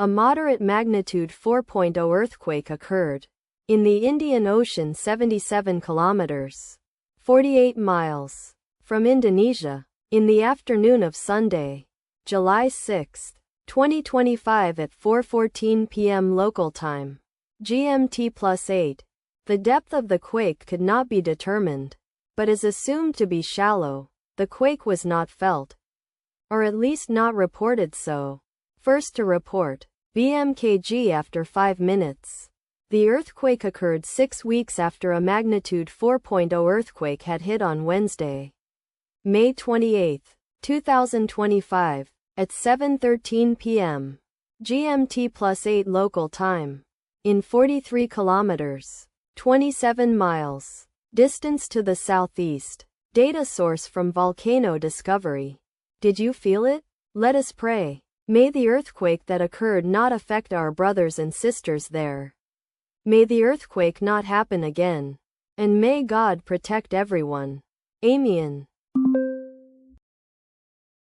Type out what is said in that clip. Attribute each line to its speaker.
Speaker 1: A moderate magnitude 4.0 earthquake occurred in the Indian Ocean 77 kilometers 48 miles from Indonesia in the afternoon of Sunday, July 6, 2025 at 4:14 p.m. local time, GMT+8. The depth of the quake could not be determined, but is assumed to be shallow. The quake was not felt, or at least not reported so. First to report, BMKG after 5 minutes. The earthquake occurred 6 weeks after a magnitude 4.0 earthquake had hit on Wednesday, May 28, 2025, at 7:13 p.m. GMT+8 local time, in 43 kilometers, 27 miles, distance to the southeast. Data source from Volcano Discovery. Did you feel it? Let us pray. May the earthquake that occurred not affect our brothers and sisters there. May the earthquake not happen again. And may God protect everyone. Amen.